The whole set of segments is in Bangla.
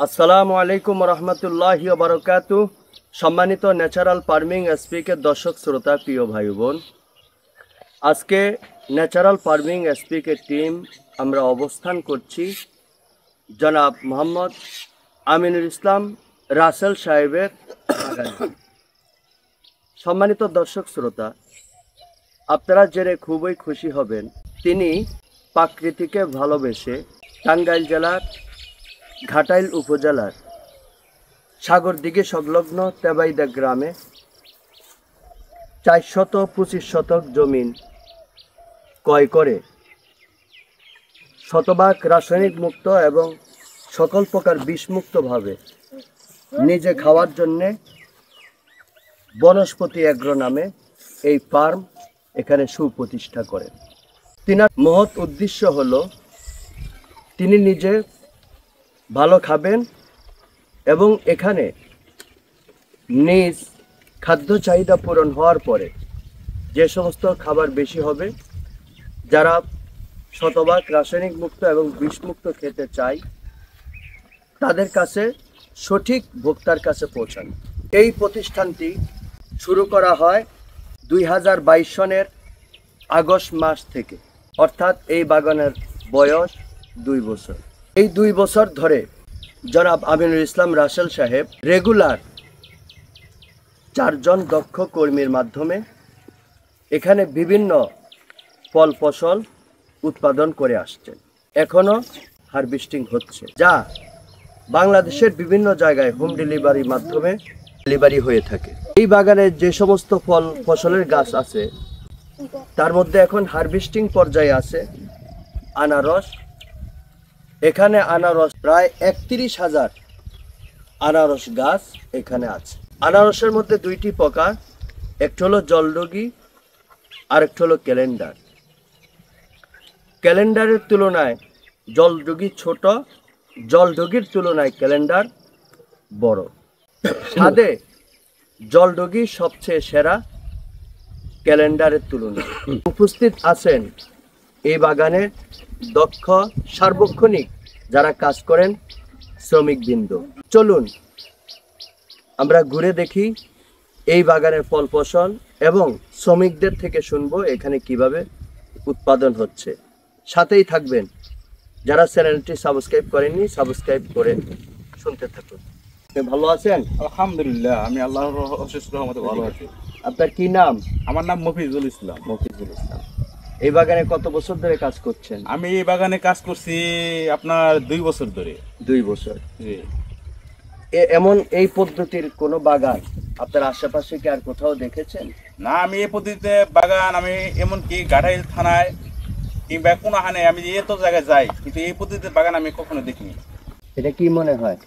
আসসালামু আলাইকুম রহমতুল্লাহি ওয়া বারাকাতুহু। সম্মানিত ন্যাচারাল ফার্মিং এসপিকে দর্শক শ্রোতা প্রিয় ভাই বোন, আজকে ন্যাচারাল ফার্মিং এসপিকে টিম আমরা অবস্থান করছি জনাব মোহাম্মদ আমিনুল ইসলাম রাসেল সাহেবের বাগানে। সম্মানিত দর্শক শ্রোতা, আপনারা জেনে খুবই খুশি হবেন, তিনি প্রকৃতিকে ভালোবেসে টাঙ্গাইল জেলার ঘাটাইল উপজেলার সাগরদিঘি সংলগ্ন তেবাইদা গ্রামে 425 শতক জমিন ক্রয় করে শতভাগ রাসায়নিক মুক্ত এবং সকল প্রকার বিষমুক্তভাবে নিজে খাওয়ার জন্যে বনস্পতি এগ্রো নামে এই ফার্ম এখানে সুপ্রতিষ্ঠা করেন। তিনার মহৎ উদ্দেশ্য হলো তিনি নিজে ভালো খাবেন এবং এখানে নিজ খাদ্য চাহিদা পূরণ হওয়ার পরে যে সমস্ত খাবার বেশি হবে, যারা শতভাগ রাসায়নিক মুক্ত এবং বিষমুক্ত খেতে চায় তাদের কাছে সঠিক ভোক্তার কাছে পৌঁছানো। এই প্রতিষ্ঠানটি শুরু করা হয় 2022 সনের আগস্ট মাস থেকে, অর্থাৎ এই বাগানের বয়স 2 বছর। এই 2 বছর ধরে জনাব আমিনুল ইসলাম রাসেল সাহেব রেগুলার 4 জন দক্ষ কর্মীর মাধ্যমে এখানে বিভিন্ন ফল ফসল উৎপাদন করে আসছেন। এখনও হারভেস্টিং হচ্ছে, যা বাংলাদেশের বিভিন্ন জায়গায় হোম ডেলিভারির মাধ্যমে ডেলিভারি হয়ে থাকে। এই বাগানে যে সমস্ত ফল ফসলের গাছ আছে তার মধ্যে এখন হারভেস্টিং পর্যায়ে আছে আনারস। এখানে আনারস প্রায় 31,000 আনারস গাছ এখানে আছে। আনারসের মধ্যে 2টি প্রকার, একটা হলো জলডুগি আর একটা হলো ক্যালেন্ডার। ক্যালেন্ডারের তুলনায় জলডুগি ছোট, জলডুগির তুলনায় ক্যালেন্ডার বড়। স্বাদে জলডুগি সবচেয়ে সেরা ক্যালেন্ডারের তুলনায়। উপস্থিত আছেন এই বাগানের দক্ষ সার্বক্ষণিক যারা কাজ করেন শ্রমিকবৃন্দ। চলুন আমরা ঘুরে দেখি এই বাগানের ফল ফসল এবং শ্রমিকদের থেকে শুনবো এখানে কিভাবে উৎপাদন হচ্ছে। সাথেই থাকবেন। যারা চ্যানেলটি সাবস্ক্রাইব করেননি সাবস্ক্রাইব করে শুনতে থাকুন। ভালো আছেন? আলহামদুলিল্লাহ, আমি আল্লাহর অশেষ রহমতে ভালো আছি। আপনার কি নাম? আমার নাম মফিজুল ইসলাম। মফিজুল ইসলাম। এই বাগানে কত বছর ধরে কাজ করছেন? আমি এই বাগানে কাজ করছি আপনার 2 বছর ধরে। 2 বছর। জি। এমন এই পদ্ধতির কোনো বাগান আপনার আশেপাশে কি আর কোথাও দেখেছেন? না, আমি এই পদ্ধতিতে বাগান আমি এমনকি ঘাটাইল থানায় কিংবা কোনো হানে আমি এত জায়গায় যাই, কিন্তু এই পদ্ধতিতে বাগান আমি কখনো দেখিনি। এটা কি মনে হয়?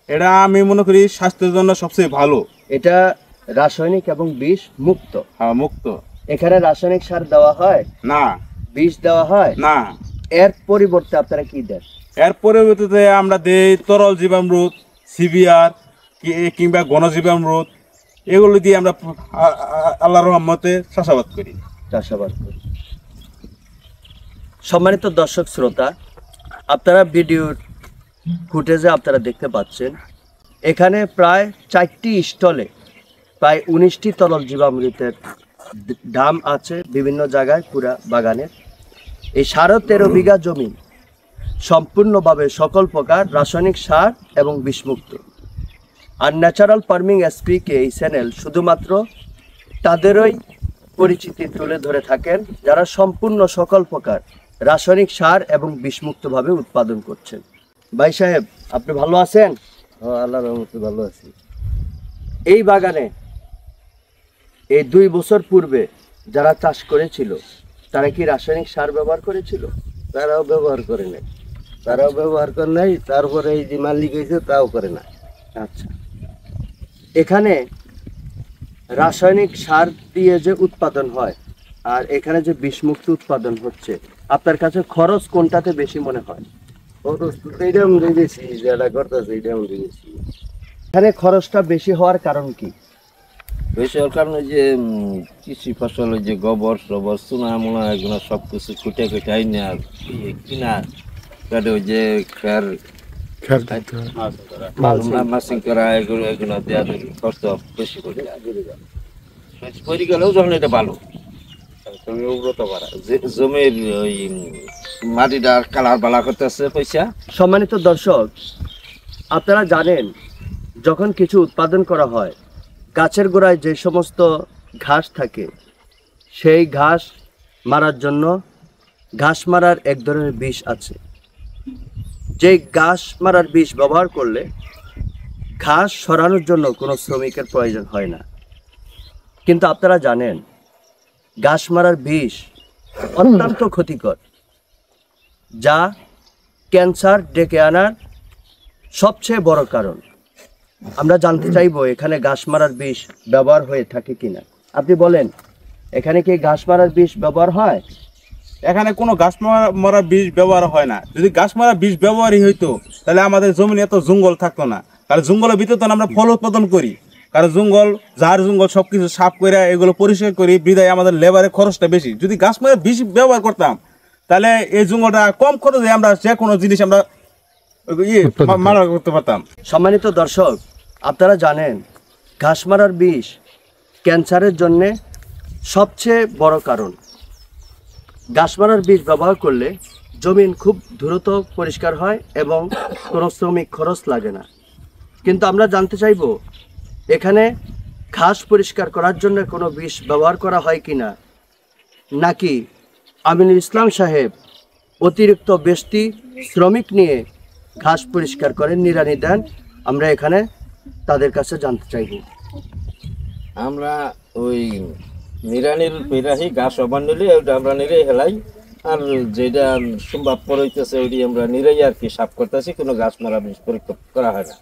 এটা আমি মনে করি স্বাস্থ্যের জন্য সবচেয়ে ভালো। এটা রাসায়নিক এবং বিষ মুক্ত। হ্যাঁ, মুক্ত। এখানে রাসায়নিক সার দেওয়া হয় না, বিষ দেওয়া হয় না। এর পরিবর্তে আপনারা কি দেন? এর পরিবর্তে আমরা দেই তরল জীবামৃত, সিভিআর কিংবা ঘনজীবামৃত, এগুলো দিয়ে আমরা আল্লাহর রহমতে চাষাবাদ করি। সম্মানিত দর্শক শ্রোতা, আপনারা ভিডিওর ফুটেজে আপনারা দেখতে পাচ্ছেন এখানে প্রায় 4টি স্টলে প্রায় 19টি তরল জীবামৃতের দাম আছে বিভিন্ন জায়গায় পুরা বাগানের। এই 13.5 বিঘা জমি সম্পূর্ণভাবে সকল প্রকার রাসায়নিক সার এবং বিষমুক্ত। আর ন্যাচারাল ফার্মিং এসপিকে এই চ্যানেল শুধুমাত্র তাদেরই পরিচিতি তুলে ধরে থাকেন যারা সম্পূর্ণ সকল প্রকার রাসায়নিক সার এবং বিষমুক্তভাবে উৎপাদন করছেন। ভাই সাহেব, আপনি ভালো আছেন? আল্লাহর রহমতে ভালো আছি। এই বাগানে এই 2 বছর পূর্বে যারা চাষ করেছিল তারা কি রাসায়নিক সার ব্যবহার করেছিল? তারাও ব্যবহার করে নাই, তারপরে এই যে মালিক হয়েছে তাও করে না। আচ্ছা, এখানে রাসায়নিক সার দিয়ে যে উৎপাদন হয় আর এখানে যে বিষমুক্ত উৎপাদন হচ্ছে, আপনার কাছে খরচ কোনটাতে বেশি মনে হয়? খরচ তো এইটাও দিয়েছি, যেটা করতেছে এইটাও দিয়েছি। এখানে খরচটা বেশি হওয়ার কারণ কি? বেশি হওয়ার কারণে যে কৃষি ফসল, যে গোবর সবর চুনা মোনা এগুলো সব কিছু কুটে কুটে আইনে আর কিনা কাটে, ওই যে মাসিং করা এগুলো দেওয়া খরচ বেশি করে পরি গেলেও যখন এটা ভালো তুমি উন্নত করা জমির ওই মাটিটার কালার বালা করতেছে পয়সা। সম্মানিত দর্শক, আপনারা জানেন যখন কিছু উৎপাদন করা হয় গাছের গোড়ায় যে সমস্ত ঘাস থাকে সেই ঘাস মারার জন্য ঘাস মারার এক ধরনের বিষ আছে। যে ঘাস মারার বিষ ব্যবহার করলে ঘাস সরানোর জন্য কোনো শ্রমিকের প্রয়োজন হয় না। কিন্তু আপনারা জানেন ঘাস মারার বিষ অত্যন্ত ক্ষতিকর, যা ক্যান্সার ডেকে আনার সবচেয়ে বড় কারণ। আমরা জানতে চাইবো এখানে ঘাস মারার বিষ ব্যবহার হয়ে থাকে কিনা। আপনি বলেন, এখানে কি ঘাস মারার বিষ ব্যবহার হয়? এখানে কোনো ঘাস মারা বীজ ব্যবহার হয় না। যদি ঘাস মারা বীজ ব্যবহারই হইতো তাহলে আমাদের জমিনে এত জঙ্গল থাকতো না। কারণ জঙ্গলের ভিতরে তো আমরা ফল উৎপাদন করি, কারণ জঙ্গল সব কিছু সাফ করে এগুলো পরিষ্কার করি, বিদায় আমাদের লেবারের খরচটা বেশি। যদি ঘাস মারা বীজ ব্যবহার করতাম তাহলে এই জঙ্গলটা কম খরচে আমরা যে কোনো জিনিস আমরা মারা করতে পারতাম। সম্মানিত দর্শক, আপনারা জানেন ঘাস মারার বিষ ক্যান্সারের জন্যে সবচেয়ে বড় কারণ। ঘাস মারার বিষ ব্যবহার করলে জমিন খুব দ্রুত পরিষ্কার হয় এবং কোনো শ্রমিক খরচ লাগে না। কিন্তু আমরা জানতে চাইব এখানে ঘাস পরিষ্কার করার জন্য কোনো বিষ ব্যবহার করা হয় কি না, নাকি আমিনুল ইসলাম সাহেব অতিরিক্ত বেশি শ্রমিক নিয়ে ঘাস পরিষ্কার করেন, নিড়ানি দেন। আমরা এখানে তাদের কাছে জানতে চাইব। আমরা ওই নিরানির পেরাহি ঘাস অবান নিলে ওইটা আমরা নিরেই হেলাই, আর যেটা সম্ভব পড়াইতেছে ওইটি আমরা নিরেই আর কি সাফ করতেছি, কোনো ঘাস মারা বিষ পরীক্ষা করা হয় না।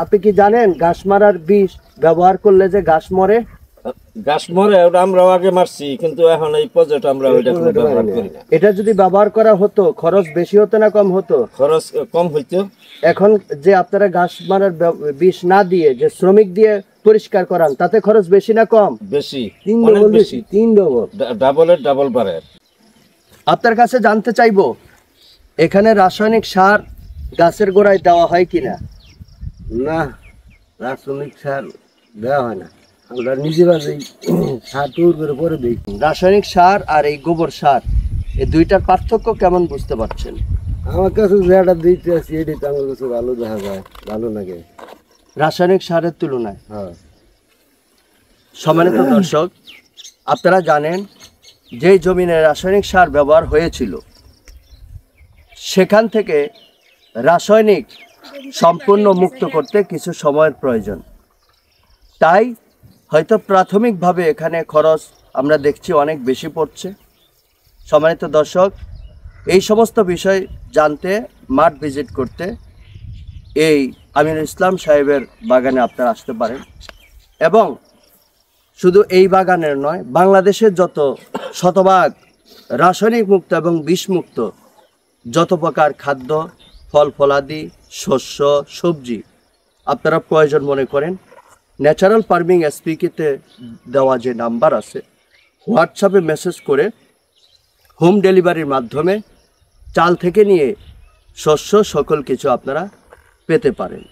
আপনি কি জানেন ঘাস মারার বিষ ব্যবহার করলে যে ঘাস মরে? ঘাস মরে, ওটা আমরাও আগে মারছি, কিন্তু এখন এই পর্যায়ে আমরা ওইটা কোনো ব্যবহার করি না। এটা যদি ব্যবহার করা হতো খরচ বেশি হতো না কম হতো? খরচ কম হইতো। এখন যে আপনারা ঘাস মারার বিষ না দিয়ে যে শ্রমিক দিয়ে পরিষ্কার করান, তাতে খরচ বেশি না কম? বেশি, অনেক বেশি, 3 ডবল, ডাবল বাড়ে। আপনার কাছে জানতে চাইবো এখানে রাসায়নিক সার গাছের গোড়ায় দেওয়া হয় কিনা? না, রাসায়নিক সার দেওয়া হয় না, আমরা নিজেরাই সার তৈরি করে পরে দিই। রাসায়নিক সার আর এই গোবর সার, এই দুইটার পার্থক্য কেমন বুঝতে পারছেন? আমার কাছে যেটা দিতে আসি এটি তো আমার কাছে ভালো দেখা যায়, ভালো লাগে রাসায়নিক সারের তুলনায়। হ্যাঁ। সম্মানিত দর্শক, আপনারা জানেন যেই জমিনে রাসায়নিক সার ব্যবহার হয়েছিল সেখান থেকে রাসায়নিক সম্পূর্ণ মুক্ত করতে কিছু সময়ের প্রয়োজন। তাই হয়তো প্রাথমিকভাবে এখানে খরচ আমরা দেখছি অনেক বেশি পড়ছে। সম্মানিত দর্শক, এই সমস্ত বিষয় জানতে, মাঠ ভিজিট করতে এই আমিনুল ইসলাম সাহেবের বাগানে আপনারা আসতে পারেন। এবং শুধু এই বাগানের নয়, বাংলাদেশের যত শতভাগ রাসায়নিক মুক্ত এবং বিষমুক্ত যত প্রকার খাদ্য, ফল ফলাদি, শস্য, সবজি আপনারা প্রয়োজন মনে করেন, ন্যাচারাল ফার্মিং এসপিকেতে দেওয়া যে নাম্বার আছে, হোয়াটসঅ্যাপে মেসেজ করে হোম ডেলিভারির মাধ্যমে চাল থেকে নিয়ে শস্য সকল কিছু আপনারা পেতে পারেন।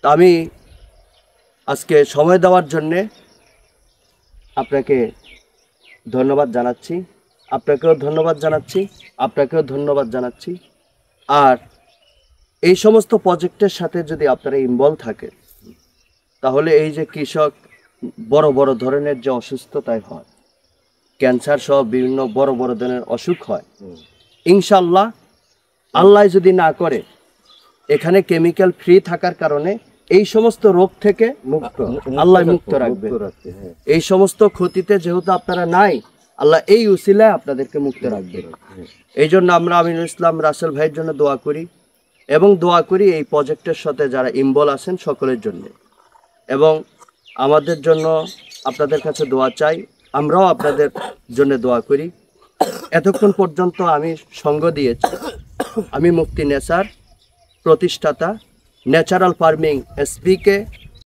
তা আমি আজকে সময় দেওয়ার জন্যে আপনাকে ধন্যবাদ জানাচ্ছি, আপনাকেও ধন্যবাদ জানাচ্ছি। আর এই সমস্ত প্রজেক্টের সাথে যদি আপনারা ইনভলভ থাকেন তাহলে এই যে কৃষক বড় বড় ধরনের যে অসুস্থতায় হয়, ক্যান্সার সহ বিভিন্ন বড় বড় ধরনের অসুখ হয়, ইনশাল্লাহ আল্লাহ যদি না করে এখানে কেমিক্যাল ফ্রি থাকার কারণে এই সমস্ত রোগ থেকে আল্লাহ মুক্ত রাখবে। এই সমস্ত ক্ষতিতে যেহেতু আপনারা নাই, আল্লাহ এই উসিলায় আপনাদেরকে মুক্ত রাখবে। এই জন্য আমরা আমিনুল ইসলাম রাসেল ভাইয়ের জন্য দোয়া করি এবং দোয়া করি এই প্রজেক্টের সাথে যারা ইনভলভ আছেন সকলের জন্য, এবং আমাদের জন্য আপনাদের কাছে দোয়া চাই, আমরাও আপনাদের জন্য দোয়া করি। এতক্ষণ পর্যন্ত আমি সঙ্গ দিয়েছি, আমি মুফতি নেসার, প্রতিষ্ঠাতা ন্যাচারাল ফার্মিং এসপিকে